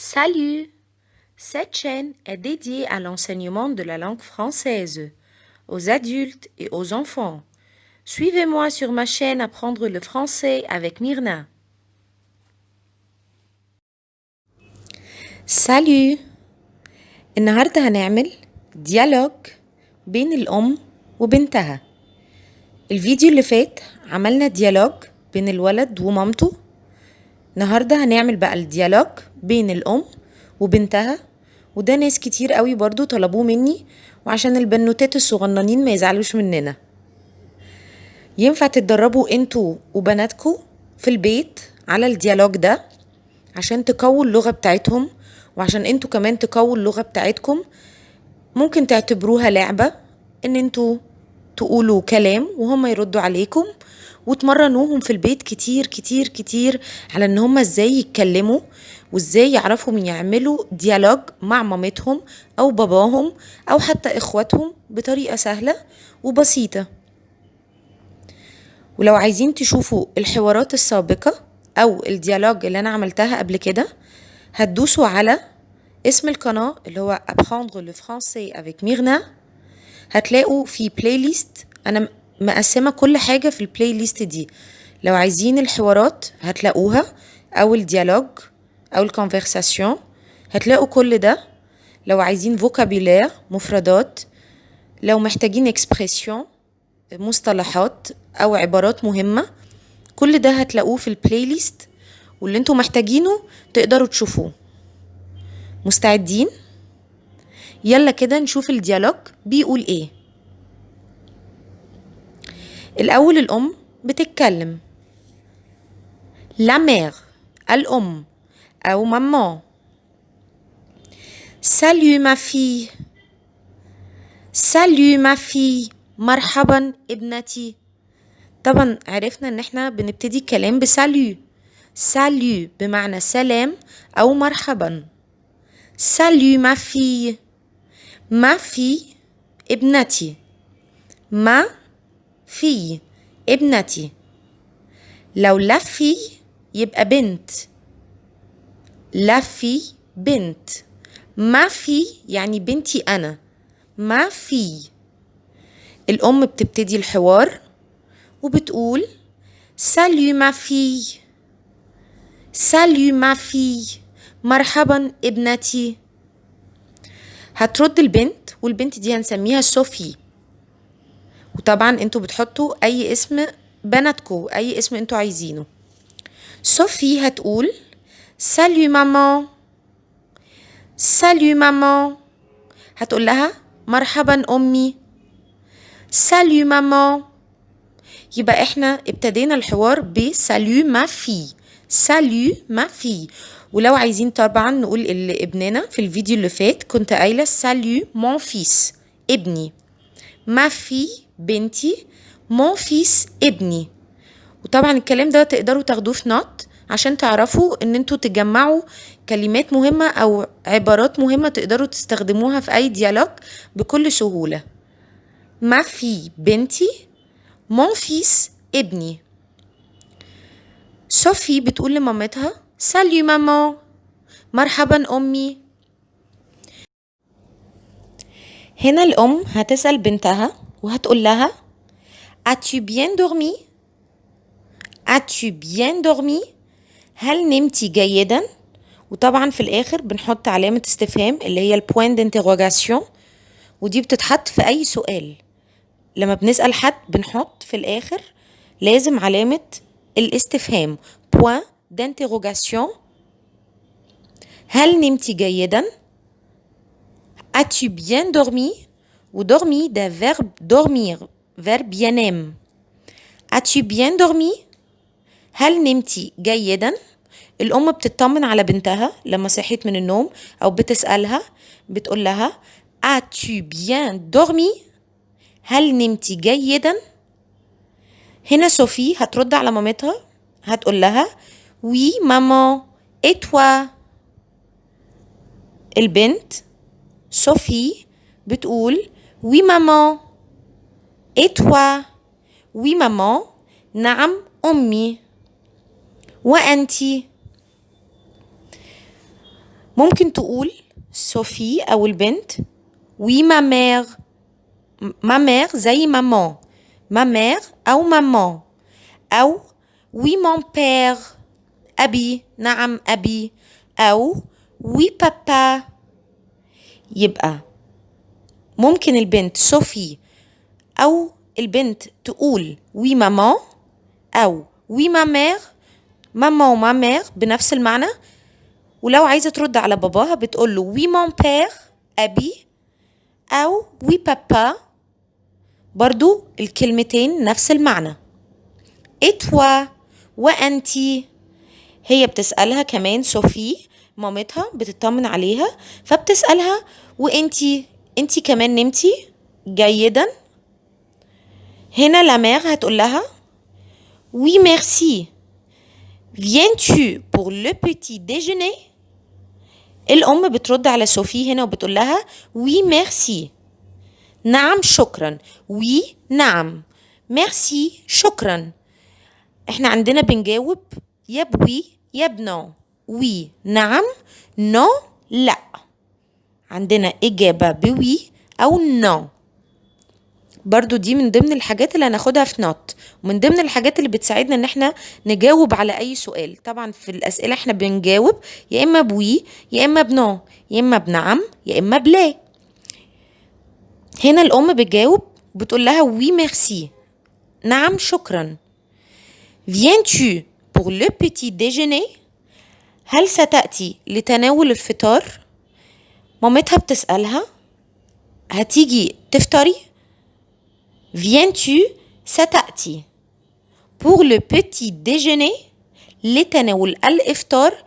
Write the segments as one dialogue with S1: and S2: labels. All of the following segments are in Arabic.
S1: Salut! Cette chaîne est dédiée à l'enseignement de la langue française, aux adultes et aux enfants. Suivez-moi sur ma chaîne Apprendre le français avec Myrna. Salut! النهاردة هنعمل ديالوج بين الأم وبنتها. الفيديو اللي فات عملنا ديالوج بين الولد ومامته. النهاردة هنعمل بقى الديالوج بين الأم وبنتها، وده ناس كتير قوي برضو طلبوه مني، وعشان البنوتات الصغننين ما يزعلوش مننا. ينفع تتدربوا انتوا وبناتكوا في البيت على الديالوج ده عشان تقووا اللغة بتاعتهم، وعشان انتوا كمان تقووا اللغة بتاعتكم. ممكن تعتبروها لعبة ان انتوا تقولوا كلام وهم يردوا عليكم، وتمرنوهم في البيت كتير كتير كتير على ان هم ازاي يتكلموا وازاي يعرفوا يعملوا ديالوج مع مامتهم او باباهم او حتى اخواتهم بطريقة سهلة وبسيطة. ولو عايزين تشوفوا الحوارات السابقة او الديالوج اللي انا عملتها قبل كده، هتدوسوا على اسم القناة اللي هو Apprendre le français avec Myrna. هتلاقوا في بلاي ليست انا مقسمة كل حاجة في البلاي ليست دي. لو عايزين الحوارات هتلاقوها، او الديالوج او الكونفرساسيون هتلاقوا كل ده. لو عايزين فوكابيلير مفردات، لو محتاجين اكسبريسيون مصطلحات او عبارات مهمة، كل ده هتلاقوه في البلاي ليست، واللي انتوا محتاجينه تقدروا تشوفوه. مستعدين؟ يلا كده نشوف الديالوج بيقول ايه. الأول الأم بتتكلم. La mère الأم أو maman. Salut ma fille. Salut ma fille. مرحبا ابنتي. طبعا عرفنا ان احنا بنبتدي الكلام بساليو. ساليو بمعنى سلام أو مرحبا. Salut ma fille. Ma fille ابنتي. Ma fille ابنتي. لو لا في يبقى بنت. لا في بنت. ما في يعني بنتي أنا. ما في. الأم بتبتدي الحوار وبتقول Salut ma fille. Salut ma fille. مرحبا ابنتي. هترد البنت، والبنت دي هنسميها صوفي. وطبعا انتوا بتحطوا اي اسم بناتكو، اي اسم انتوا عايزينه. صوفي هتقول سالو ماما. سالو ماما. هتقول لها مرحبا امي. سالو ماما. يبقى احنا ابتدينا الحوار بسالو ما في. سالو ما في. ولو عايزين طبعا نقول اللي ابننا في الفيديو اللي فات كنت قايله سالو مون فيس ابني. ما في بنتي. مون فيس ابني. وطبعا الكلام ده تقدروا تاخدوه في نوت عشان تعرفوا ان انتوا تجمعوا كلمات مهمة او عبارات مهمة تقدروا تستخدموها في اي ديالوج بكل سهولة. ما في بنتي. مون فيس ابني. صوفي بتقول لمامتها ساليو ماما. مرحبا امي. هنا الام هتسأل بنتها وهتقول لها As-tu bien dormi? As-tu bien dormi? هل نمتي جيدا؟ وطبعا في الاخر بنحط علامة استفهام اللي هي البوين دانتيغوغاسيون، ودي بتتحط في اي سؤال. لما بنسأل حد بنحط في الاخر لازم علامة الاستفهام بوين دانتيغوغاسيون. هل نمتي جيدا؟ As-tu bien dormi? ودورمي ده فيرب dormir، فيرب ينام. As-tu bien dormi? هل نمتي جيدا؟ الأم بتطمن على بنتها لما صحيت من النوم، أو بتسألها بتقول لها As-tu bien dormi? هل نمتي جيدا؟ هنا صوفي هترد على مامتها هتقول لها Oui maman. Et toi? البنت صوفي بتقول Oui maman. Et toi? Oui maman. نعم أمي. وأنتي؟ ممكن تقول صوفي أو البنت وي ما مير. ما مير زي مامان، ما مير أو مامان، أو وي مون بير أبي، نعم أبي، أو وي بابا. يبقى ممكن البنت صوفي أو البنت تقول وي مامان أو وي ما مير، ماما وما مير بنفس المعنى. ولو عايزة ترد على باباها بتقول له وي مون بير أبي، أو وي بابا، برضو الكلمتين نفس المعنى. إتوا وأنتي، هي بتسألها كمان صوفي، مامتها بتطمن عليها فبتسألها انتي كمان نمتي جيدا؟ هنا لا مير هتقول لها وي ميرسي. Viens-tu pour le petit déjeuner؟ الأم بترد على صوفي هنا وبتقول لها وي ميرسي، نعم شكرا. وي نعم، ميرسي شكرا. احنا عندنا بنجاوب يا بوي يا بنو. وي نعم، نو لا. عندنا إجابة بوي أو نو. برضو دي من ضمن الحاجات اللي هناخدها في نوت، ومن ضمن الحاجات اللي بتساعدنا ان احنا نجاوب على اي سؤال. طبعا في الاسئله احنا بنجاوب يا اما بوي يا اما بنو، يا اما بنعم يا اما بلا. هنا الام بتجاوب بتقول لها وي ميرسي، نعم شكرا. viens-tu pour le petit déjeuner؟ هل ستأتي لتناول الفطار؟ مامتها بتسألها هتيجي تفطري؟ viens-tu ستأتي pour le petit déjeuner لتناول الإفطار.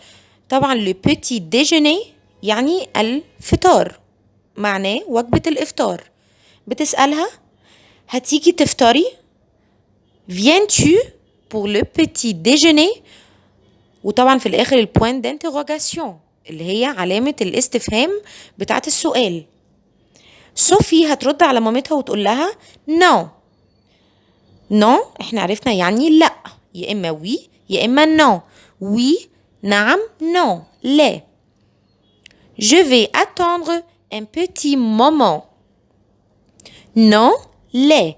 S1: طبعا le petit déjeuner يعني الفطار، معناه وجبة الإفطار. بتسألها هتيجي تفطري؟ viens-tu pour le petit déjeuner؟ وطبعا في الآخر البوين d'interrogation اللي هي علامة الاستفهام بتاعت السؤال. صوفي هترد على مامتها وتقول لها نو. نو احنا عرفنا يعني لا، يا اما وي يا اما نو. وي نعم، نو لا. Je vais attendre un petit moment. نو لا.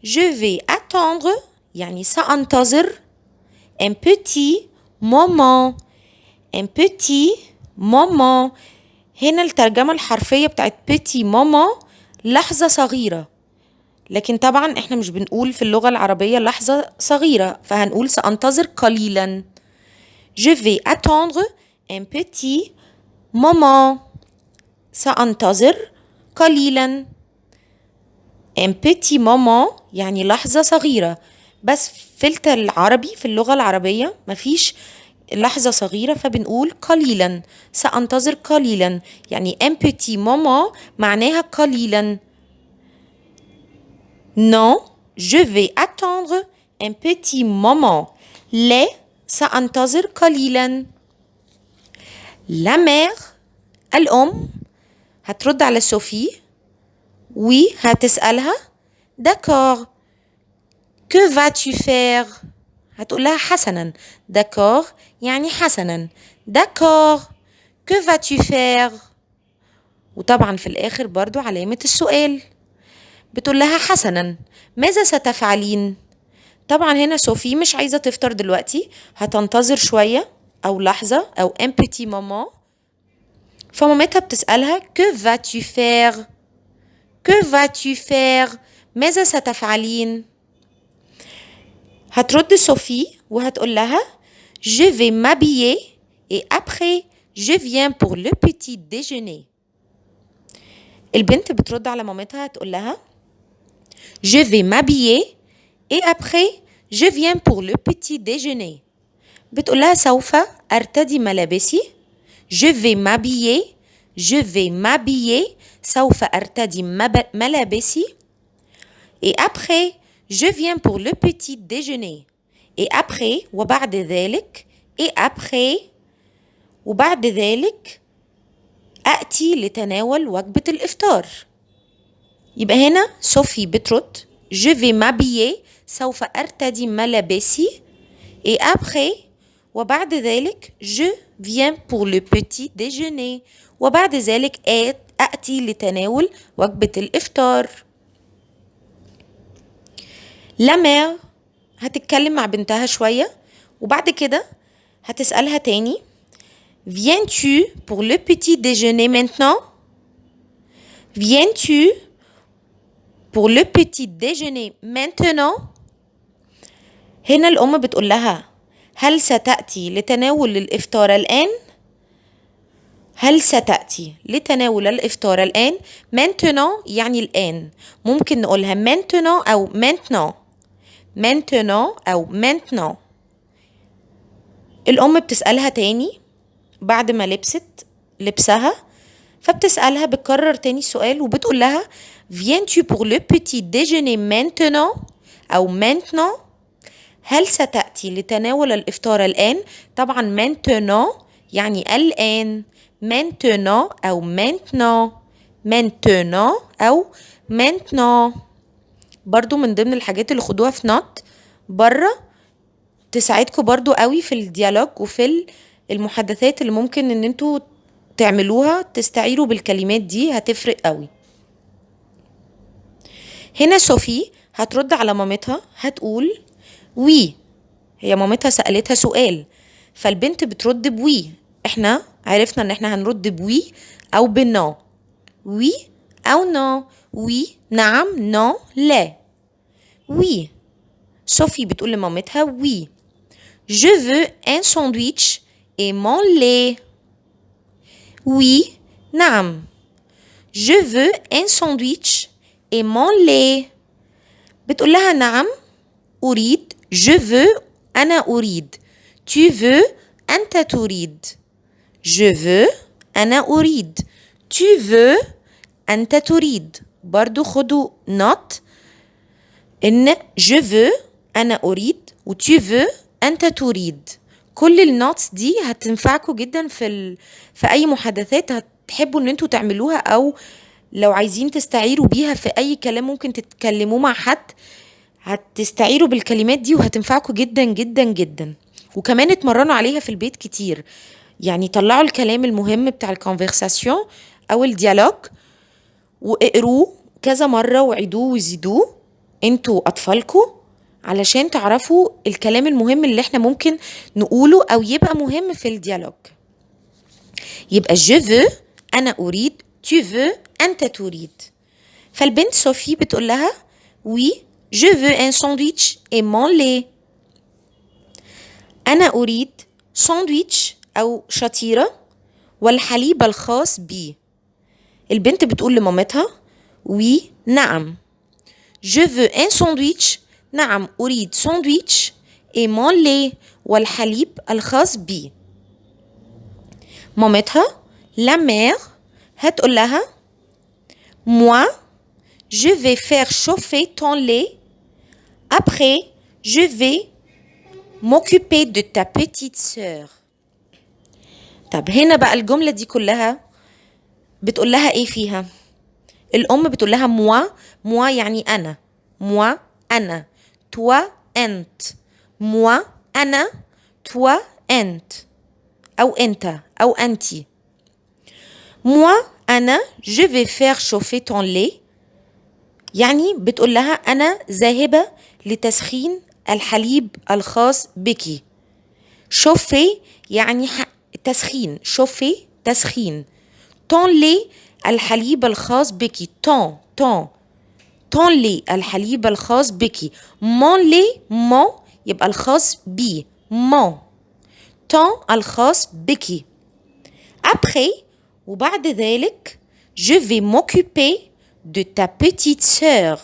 S1: Je vais attendre يعني سأنتظر un petit moment. un petit moment هنا الترجمة الحرفية بتاعت petit moment لحظة صغيرة، لكن طبعا احنا مش بنقول في اللغة العربية لحظة صغيرة، فهنقول سأنتظر قليلا. Je vais attendre un petit moment. سأنتظر قليلا. un petit moment يعني لحظة صغيرة، بس في العربي في اللغة العربية مفيش لحظة صغيرة فبنقول قليلا. سأنتظر قليلا يعني un petit moment معناها قليلا. Non, je vais attendre un petit moment. لا، سأنتظر قليلا. La mère الأم هترد على صوفي وهتسألها d'accord, que vas-tu faire؟ هتقول لها حسنا. d'accord يعني حسنا. d'accord, que vas-tu faire؟ وطبعا في الآخر برضو علامة السؤال. بتقول لها حسنا، ماذا ستفعلين؟ طبعا هنا صوفي مش عايزة تفطر دلوقتي، هتنتظر شوية أو لحظة أو un petit moment. فمامتها بتسألها que vas-tu faire؟ que vas-tu faire؟ ماذا ستفعلين؟ هترد صوفي وهتقول لها je vais m'habiller et après je viens pour le petit déjeuner. البنت بترد على مامتها هتقول لها je vais m'habiller et après je viens pour le petit déjeuner. بتقول لها سوف أرتدي ملابسي. je vais m'habiller، je vais m'habiller سوف أرتدي ملابسي. et après je viens pour le petit déjeuner. et après وبعد ذلك، et après وبعد ذلك أأتي لتناول وجبة الإفطار. يبقى هنا صوفي بترد je vais m'habiller سوف أرتدي ملابسي. et après وبعد ذلك je viens pour le petit déjeuner. وبعد ذلك أأتي لتناول وجبة الإفطار. La mère هتتكلم مع بنتها شوية وبعد كده هتسألها تاني Viens-tu pour le petit déjeuner maintenant? Viens-tu pour le petit déjeuner maintenant؟ هنا الأم بتقول لها هل ستأتي لتناول الإفطار الآن؟ هل ستأتي لتناول الإفطار الآن؟ maintenant يعني الآن. ممكن نقولها maintenant أو maintenant. maintenant أو maintenant. الأم بتسألها تاني بعد ما لبست لبسها فبتسألها بتكرر تاني السؤال وبتقول لها Viens-tu pour le petit déjeuner maintenant أو maintenant؟ هل ستأتي لتناول الإفطار الآن؟ طبعا maintenant يعني الآن. maintenant أو maintenant. maintenant أو maintenant. برضو من ضمن الحاجات اللي خدوها في نوت بره تساعدكم برضو قوي في الديالوج وفي المحادثات اللي ممكن ان انتوا تعملوها تستعيروا بالكلمات دي هتفرق قوي. هنا صوفي هترد على مامتها هتقول وي. هي مامتها سألتها سؤال فالبنت بترد بوي. احنا عرفنا ان احنا هنرد بوي او بنو. وي او نو. وي نعم نو لا. وي صوفي بتقول لمامتها وي Je veux un sandwich et mon lait. Oui, نعم. Je veux un sandwich et mon lait. بتقول لها نعم أريد. Je veux أنا أريد. Tu veux أنت تريد. Je veux أنا أريد. Tu veux أنت تريد. برضو خدوا نوت إن je veux أنا أريد و tu veux أنت تريد. كل النوتس دي هتنفعكم جدا في أي محادثات هتحبوا إن انتوا تعملوها أو لو عايزين تستعيروا بيها في أي كلام ممكن تتكلموا مع حد هتستعيروا بالكلمات دي وهتنفعكم جدا جدا جدا. وكمان اتمرنوا عليها في البيت كتير. يعني طلعوا الكلام المهم بتاع الكونفرساسيون أو الديالوج واقروه كذا مرة وعيدوه وزيدوه انتوا أطفالكم علشان تعرفوا الكلام المهم اللي احنا ممكن نقوله أو يبقى مهم في الديالوج. يبقى je veux أنا أريد. tu veux أنت تريد. فالبنت صوفي بتقول لها oui je veux un sandwich et mon lait. أنا أريد ساندويتش أو شطيرة والحليب الخاص بي. البنت بتقول لمامتها oui نعم. je veux un sandwich نعم أريد ساندويتش et mon lait والحليب الخاص بي. مامتها la mère هتقول لها moi je vais faire chauffer ton lait après je vais m'occuper de ta petite sœur. طب هنا بقى الجملة دي كلها بتقول لها ايه فيها؟ الأم بتقول لها moi يعني أنا. moi أنا. toi أنت. moi أنا. toi أنت أو أنت أو أنتي. moi أنا je vais faire chauffer ton lait يعني بتقول لها أنا ذاهبة لتسخين الحليب الخاص بك. chauffer يعني تسخين. chauffer تسخين. ton lait الحليب الخاص بك. ton lait الحليب الخاص بك. mon lait mon يبقى الخاص بي. mon ton الخاص بك. après وبعد ذلك je vais m'occuper de ta petite sœur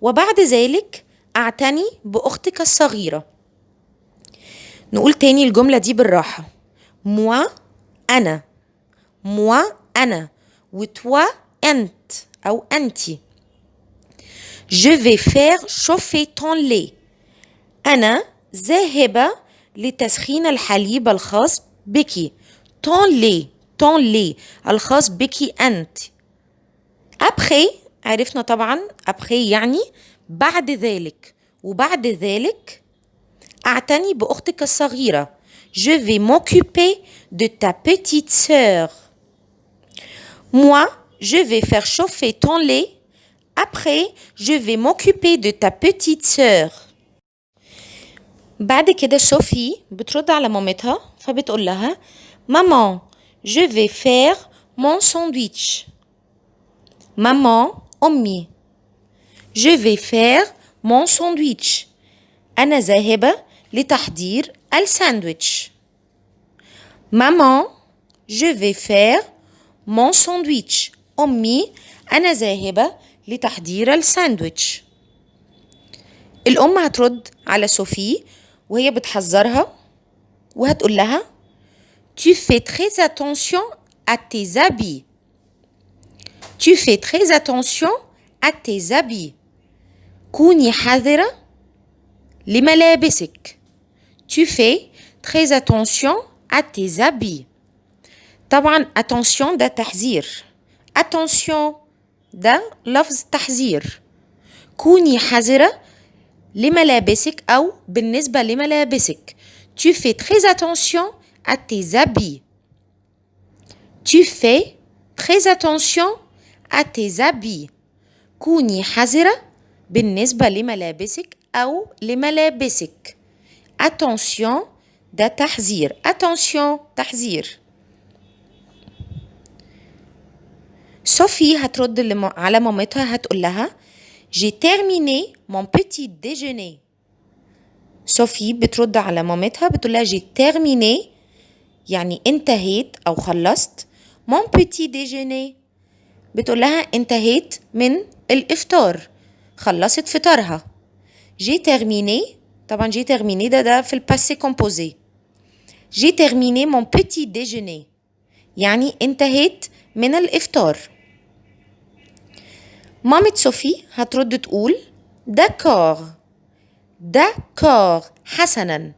S1: وبعد ذلك أعتني بأختك الصغيرة. نقول تاني الجملة دي بالراحة. moi أنا. moi أنا و toi أنت أو أنتي. je vais faire chauffer ton lait أنا ذاهبة لتسخين الحليب الخاص بك. ton lait الخاص بك أنت. après عرفنا طبعا après يعني بعد ذلك وبعد ذلك أعتني بأختك الصغيرة. je vais m'occuper de ta petite sœur. Moi, je vais faire chauffer ton lait. Après, je vais m'occuper de ta petite sœur. بعد كده صوفي بترد على مامتها فبتقول لها Maman, je vais faire mon sandwich. Maman, أمي. Je vais faire mon sandwich. أنا ذاهبة لتحضير الساندويتش. Maman, je vais faire mon sandwich. أمي أنا ذاهبة لتحضير الساندويتش. الأم هترد على صوفي وهي بتحذرها وهتقول لها Tu fais très attention à tes habits. Tu fais très attention à tes habits. كوني حذرة لملابسك. Tu fais très attention à tes habits. طبعا attention ده تحذير. attention ده لفظ تحذير. كوني حذرة لملابسك أو بالنسبة لملابسك. Tu fais très attention à tes habits. Tu fais très attention à tes habits. كوني حذرة بالنسبة لملابسك أو لملابسك. attention ده تحذير. attention تحذير. صوفي هترد على مامتها هتقول لها J'ai terminé mon petit déjeuner. صوفي بترد على مامتها بتقول لها J'ai terminé يعني انتهيت أو خلصت mon petit déjeuner. بتقول لها انتهيت من الإفطار خلصت فطارها. J'ai terminé طبعا j'ai terminé ده في الباسي كومبوزي. J'ai terminé mon petit déjeuner يعني انتهيت من الإفطار. مامة صوفي هترد تقول D'accord. D'accord. حسنا.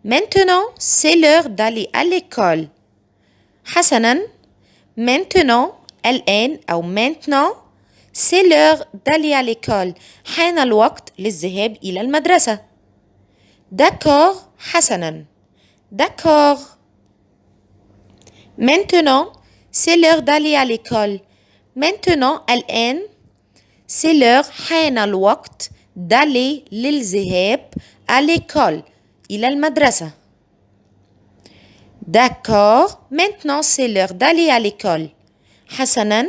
S1: Maintenant, c'est l'heure d'aller à l'école. حسنا. Maintenant, الآن أو maintenant, c'est l'heure d'aller à l'école. حان الوقت للذهاب إلى المدرسة. D'accord. حسنا. D'accord. Maintenant, c'est l'heure d'aller à l'école. Maintenant, الآن c'est l'heure حان الوقت d'aller للذهاب à l'école إلى المدرسة. D'accord. Maintenant c'est l'heure d'aller à l'école. حسنا.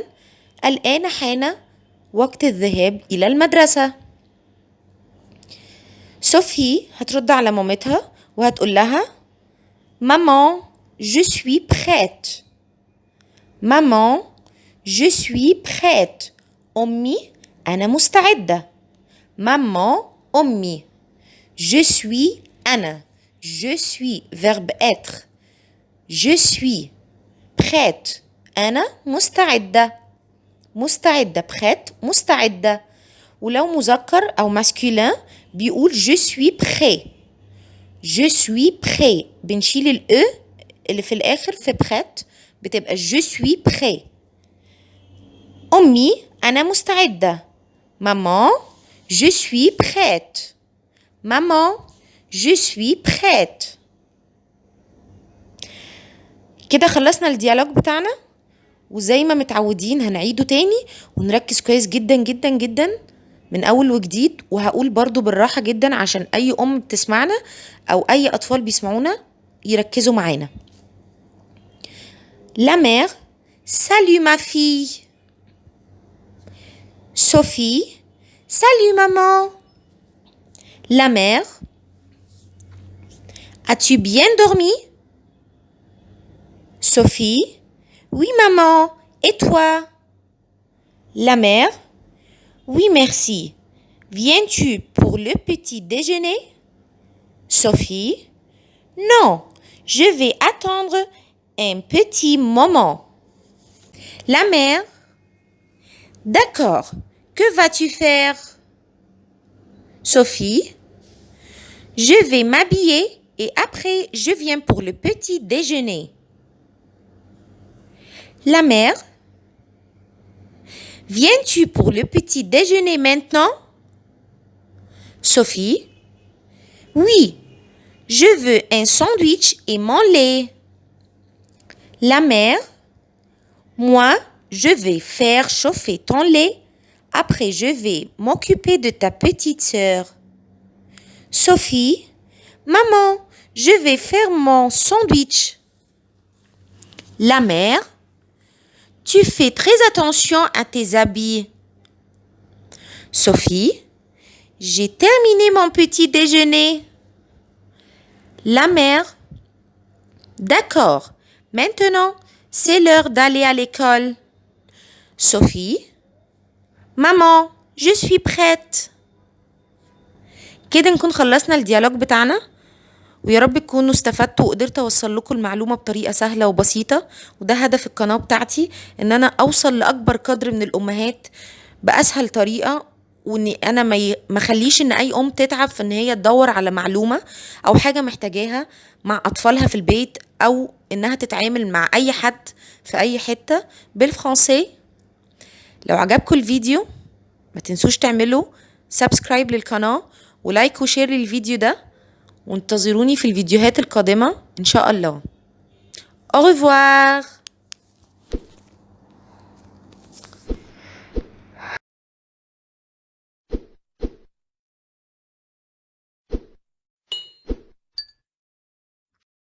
S1: الآن حان وقت الذهاب إلى المدرسة. صوفي هترد على مامتها وهتقول لها Maman, je suis prête. Maman, je suis prête. أمي أنا مستعدة. Maman, أمي. Je suis أنا. Je suis verbe être. Je suis prête. أنا مستعدة. مستعدة prête مستعدة. ولو مذكر أو masculin بيقول je suis prêt. Je suis prêt. بنشيل الأ اللي في الآخر في prête بتبقى je suis prêt. أمي أنا مستعدة. Maman, je suis prête. Maman, je suis prête. كده خلصنا الديالوج بتاعنا وزي ما متعودين هنعيده تاني ونركز كويس جدا جدا جدا من أول وجديد وهقول برضو بالراحة جدا عشان أي أم بتسمعنا أو أي أطفال بيسمعونا يركزوا معانا. La mère, salut ma fille. Sophie, salut maman. La mère, as-tu bien dormi? Sophie, oui maman, et toi? La mère, oui merci. Viens-tu pour le petit déjeuner? Sophie, non, je vais attendre un petit moment. La mère, d'accord, que vas-tu faire? Sophie, je vais m'habiller et après je viens pour le petit déjeuner. La mère, viens-tu pour le petit déjeuner maintenant? Sophie, oui, Je veux un sandwich et mon lait. La mère, moi, je vais faire chauffer ton lait. Après, je vais m'occuper de ta petite sœur. Sophie, maman, je vais faire mon sandwich. La mère, tu fais très attention à tes habits. Sophie, j'ai terminé mon petit déjeuner. La mère, d'accord, maintenant c'est l'heure d'aller à l'école. Sophie, maman, je suis prête. كده نكون خلصنا الديالوج بتاعنا، ويا رب تكونوا استفدتوا وقدرت اوصل لكم المعلومة بطريقة سهلة وبسيطة. وده هدف القناة بتاعتي، ان انا اوصل لاكبر قدر من الامهات باسهل طريقة، وان انا ما اخليش ان اي ام تتعب في ان هي تدور على معلومة او حاجة محتاجاها مع اطفالها في البيت، او انها تتعامل مع اي حد في اي حتة بالفرنسي. لو عجبكم الفيديو ما تنسوش تعملوا سبسكرايب للقناة ولايك وشير للفيديو ده، وانتظروني في الفيديوهات القادمة إن شاء الله. Au revoir.